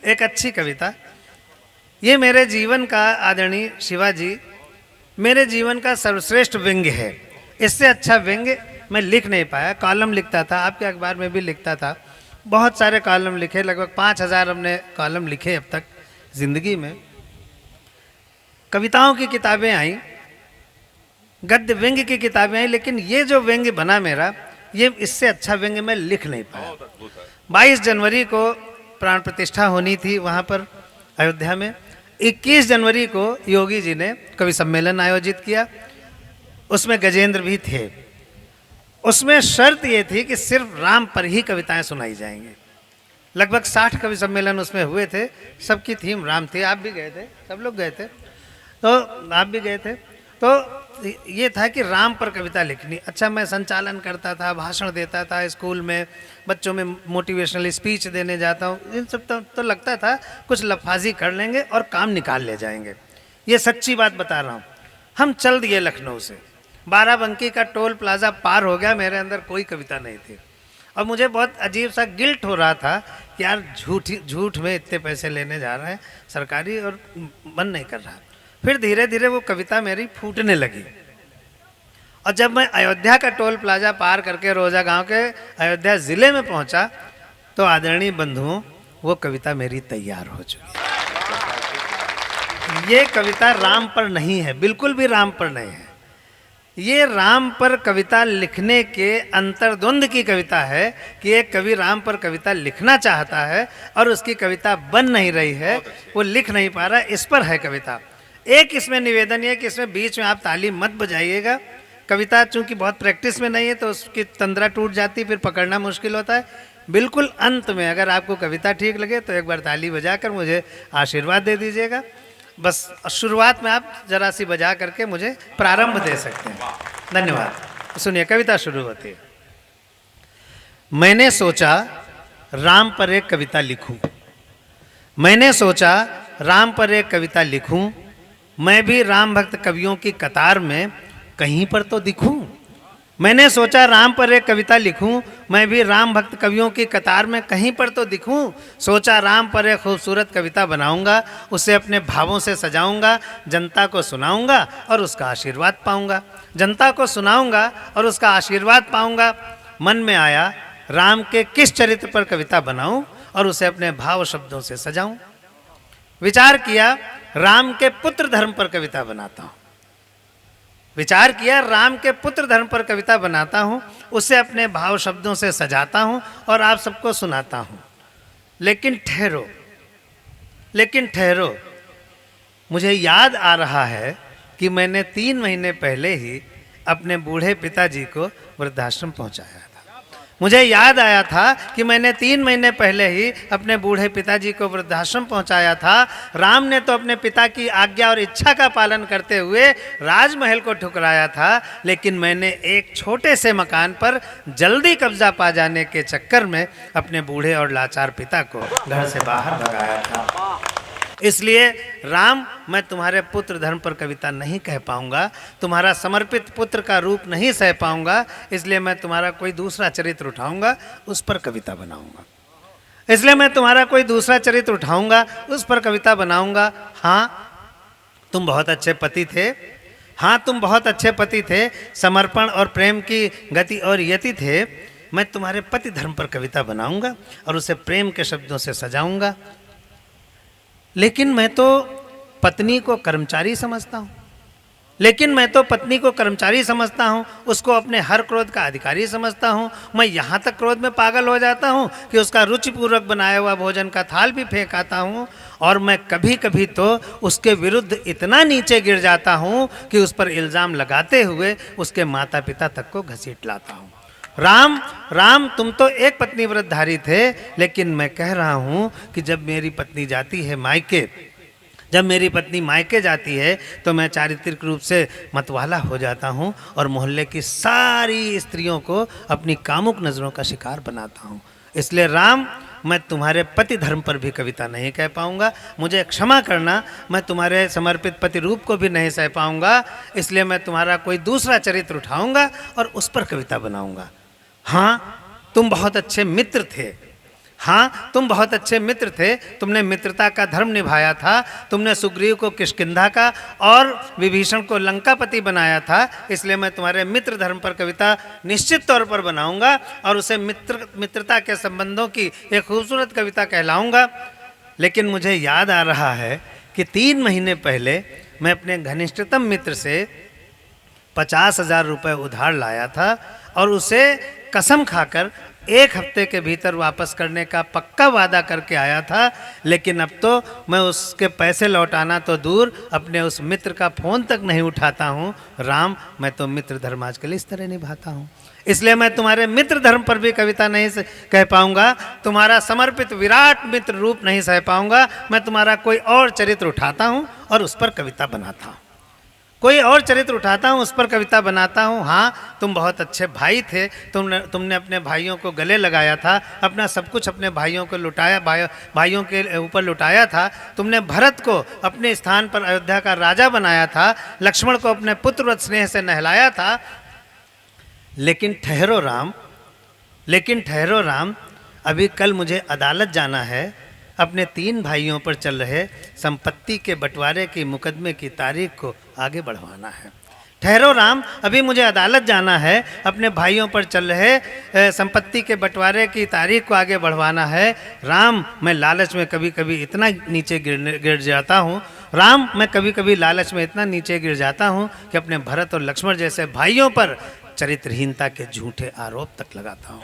एक अच्छी कविता। ये मेरे जीवन का, आदरणीय शिवाजी, मेरे जीवन का सर्वश्रेष्ठ व्यंग्य है। इससे अच्छा व्यंग्य मैं लिख नहीं पाया। कॉलम लिखता था, आपके अखबार में भी लिखता था, बहुत सारे कॉलम लिखे, लगभग 5000 हमने कॉलम लिखे अब तक जिंदगी में। कविताओं की किताबें आई, गद्य व्यंग्य की किताबें आई, लेकिन ये जो व्यंग्य बना मेरा, ये इससे अच्छा व्यंग्य मैं लिख नहीं पाया। 22 जनवरी को प्राण प्रतिष्ठा होनी थी वहाँ पर अयोध्या में। 21 जनवरी को योगी जी ने कवि सम्मेलन आयोजित किया, उसमें गजेंद्र भी थे। उसमें शर्त ये थी कि सिर्फ राम पर ही कविताएं सुनाई जाएंगी। लगभग 60 कवि सम्मेलन उसमें हुए थे, सबकी थीम राम थी। आप भी गए थे, सब लोग गए थे, तो आप भी गए थे। तो ये था कि राम पर कविता लिखनी। अच्छा, मैं संचालन करता था, भाषण देता था स्कूल में, बच्चों में मोटिवेशनल स्पीच देने जाता हूँ, इन सब तो लगता था कुछ लफाजी कर लेंगे और काम निकाल ले जाएंगे। ये सच्ची बात बता रहा हूँ। हम चल दिए लखनऊ से, बाराबंकी का टोल प्लाजा पार हो गया, मेरे अंदर कोई कविता नहीं थी। और मुझे बहुत अजीब सा गिल्ट हो रहा था कि यार झूठ में इतने पैसे लेने जा रहे हैं सरकारी, और मन नहीं कर रहा। फिर धीरे धीरे वो कविता मेरी फूटने लगी। और जब मैं अयोध्या का टोल प्लाजा पार करके रोजा गांव के अयोध्या ज़िले में पहुंचा, तो आदरणीय बंधुओं, वो कविता मेरी तैयार हो चुकी है। ये कविता राम पर नहीं है, बिल्कुल भी राम पर नहीं है। ये राम पर कविता लिखने के अंतर्द्वंद की कविता है कि एक कवि राम पर कविता लिखना चाहता है और उसकी कविता बन नहीं रही है, वो लिख नहीं पा रहा, इस पर है कविता। एक इसमें निवेदन है कि इसमें बीच में आप ताली मत बजाइएगा। कविता चूंकि बहुत प्रैक्टिस में नहीं है तो उसकी तंद्रा टूट जाती, फिर पकड़ना मुश्किल होता है। बिल्कुल अंत में अगर आपको कविता ठीक लगे तो एक बार ताली बजाकर मुझे आशीर्वाद दे दीजिएगा। बस शुरुआत में आप जरा सी बजा करके मुझे प्रारंभ दे सकते हैं। धन्यवाद। सुनिए, कविता शुरू होती है। मैंने सोचा राम पर एक कविता लिखूं, मैंने सोचा राम पर एक कविता लिखूं, मैं भी राम भक्त कवियों की कतार में कहीं पर तो दिखूं। मैंने सोचा राम पर एक कविता लिखूं, मैं भी राम भक्त कवियों की कतार में कहीं पर तो दिखूं। सोचा राम पर एक खूबसूरत कविता बनाऊंगा, उसे अपने भावों से सजाऊंगा, जनता को सुनाऊंगा और उसका आशीर्वाद पाऊंगा। जनता को सुनाऊंगा और उसका आशीर्वाद पाऊंगा। मन में आया राम के किस चरित्र पर कविता बनाऊं और उसे अपने भाव शब्दों से सजाऊं। विचार किया राम के पुत्र धर्म पर कविता बनाता हूं। विचार किया राम के पुत्र धर्म पर कविता बनाता हूं, उसे अपने भाव शब्दों से सजाता हूं और आप सबको सुनाता हूं। लेकिन ठहरो, मुझे याद आ रहा है कि मैंने 3 महीने पहले ही अपने बूढ़े पिताजी को वृद्धाश्रम पहुंचाया था। मुझे याद आया था कि मैंने 3 महीने पहले ही अपने बूढ़े पिताजी को वृद्धाश्रम पहुंचाया था। राम ने तो अपने पिता की आज्ञा और इच्छा का पालन करते हुए राजमहल को ठुकराया था, लेकिन मैंने एक छोटे से मकान पर जल्दी कब्जा पा जाने के चक्कर में अपने बूढ़े और लाचार पिता को घर से बाहर भगाया था। इसलिए राम, मैं तुम्हारे पुत्र धर्म पर कविता नहीं कह पाऊंगा, तुम्हारा समर्पित पुत्र का रूप नहीं सह पाऊंगा, इसलिए मैं तुम्हारा कोई दूसरा चरित्र उठाऊंगा, उस पर कविता बनाऊंगा। इसलिए मैं तुम्हारा कोई दूसरा चरित्र उठाऊंगा, उस पर कविता बनाऊंगा। हाँ, तुम बहुत अच्छे पति थे, हाँ तुम बहुत अच्छे पति थे, समर्पण और प्रेम की गति और यति थे। मैं तुम्हारे पति धर्म पर कविता बनाऊंगा और उसे प्रेम के शब्दों से सजाऊंगा। लेकिन मैं तो पत्नी को कर्मचारी समझता हूँ, उसको अपने हर क्रोध का अधिकारी समझता हूँ। मैं यहाँ तक क्रोध में पागल हो जाता हूँ कि उसका रुचिपूर्वक बनाया हुआ भोजन का थाल भी फेंक आता हूँ। और मैं कभी कभी तो उसके विरुद्ध इतना नीचे गिर जाता हूँ कि उस पर इल्ज़ाम लगाते हुए उसके माता पिता तक को घसीट लाता हूँ। राम, तुम तो एक पत्नी व्रतधारी थे, लेकिन मैं कह रहा हूं कि जब मेरी पत्नी मायके जाती है तो मैं चारित्रिक रूप से मतवाला हो जाता हूं और मोहल्ले की सारी स्त्रियों को अपनी कामुक नज़रों का शिकार बनाता हूं। इसलिए राम, मैं तुम्हारे पति धर्म पर भी कविता नहीं कह पाऊंगा। मुझे क्षमा करना, मैं तुम्हारे समर्पित पति रूप को भी नहीं सह पाऊंगा। इसलिए मैं तुम्हारा कोई दूसरा चरित्र उठाऊंगा और उस पर कविता बनाऊंगा। हाँ, तुम बहुत अच्छे मित्र थे, हाँ, तुम बहुत अच्छे मित्र थे, तुमने मित्रता का धर्म निभाया था, तुमने सुग्रीव को किष्किंधा का और विभीषण को लंकापति बनाया था, इसलिए मैं तुम्हारे मित्र धर्म पर कविता निश्चित तौर पर बनाऊंगा और उसे मित्रता के संबंधों की एक खूबसूरत कविता कहलाऊंगा। लेकिन मुझे याद आ रहा है कि 3 महीने पहले मैं अपने घनिष्ठतम मित्र से 50,000 रुपये उधार लाया था और उसे कसम खाकर 1 हफ्ते के भीतर वापस करने का पक्का वादा करके आया था। लेकिन अब तो मैं उसके पैसे लौटाना तो दूर, अपने उस मित्र का फ़ोन तक नहीं उठाता हूँ। राम, मैं तो मित्र धर्म आजकल इस तरह निभाता हूँ, इसलिए मैं तुम्हारे मित्र धर्म पर भी कविता नहीं कह पाऊंगा, तुम्हारा समर्पित विराट मित्र रूप नहीं सह पाऊंगा। मैं तुम्हारा कोई और चरित्र उठाता हूँ और उस पर कविता बनाता हूँ, कोई और चरित्र उठाता हूँ, उस पर कविता बनाता हूँ। हाँ, तुम बहुत अच्छे भाई थे, तुमने अपने भाइयों को गले लगाया था, अपना सब कुछ अपने भाइयों को लुटाया, भाइयों के ऊपर लुटाया था। तुमने भरत को अपने स्थान पर अयोध्या का राजा बनाया था, लक्ष्मण को अपने पुत्रवत स्नेह से नहलाया था। लेकिन ठहरो राम, अभी कल मुझे अदालत जाना है, अपने 3 भाइयों पर चल रहे संपत्ति के बंटवारे की मुकदमे की तारीख को आगे बढ़वाना है। ठहरो राम, अभी मुझे अदालत जाना है, अपने भाइयों पर चल रहे संपत्ति के बंटवारे की तारीख को आगे बढ़वाना है। राम, मैं लालच में कभी कभी इतना नीचे गिर जाता हूँ, राम, मैं कभी कभी लालच में इतना नीचे गिर जाता हूँ कि अपने भरत और लक्ष्मण जैसे भाइयों पर चरित्रहीनता के झूठे आरोप तक लगाता हूँ।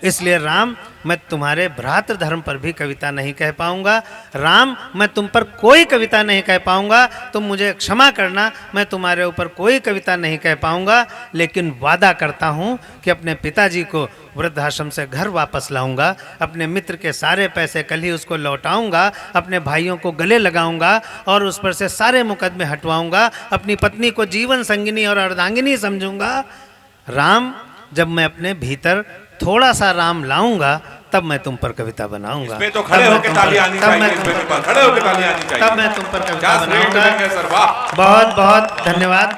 इसलिए राम, मैं तुम्हारे भ्रातृ धर्म पर भी कविता नहीं कह पाऊंगा। राम, मैं तुम पर कोई कविता नहीं कह पाऊंगा, तुम मुझे क्षमा करना, मैं तुम्हारे ऊपर कोई कविता नहीं कह पाऊंगा। लेकिन वादा करता हूँ कि अपने पिताजी को वृद्धाश्रम से घर वापस लाऊंगा, अपने मित्र के सारे पैसे कल ही उसको लौटाऊंगा, अपने भाइयों को गले लगाऊंगा और उस पर से सारे मुकदमे हटवाऊंगा, अपनी पत्नी को जीवन संगिनी और अर्धांगिनी समझूंगा। राम, जब मैं अपने भीतर थोड़ा सा राम लाऊंगा तब मैं तुम पर कविता बनाऊंगा। इसमें तो खड़े होकर ताली आनी चाहिए, खड़े होकर ताली आनी चाहिए, तब मैं तुम पर कविता बनाऊंगा। सर, वाह। बहुत बहुत धन्यवाद।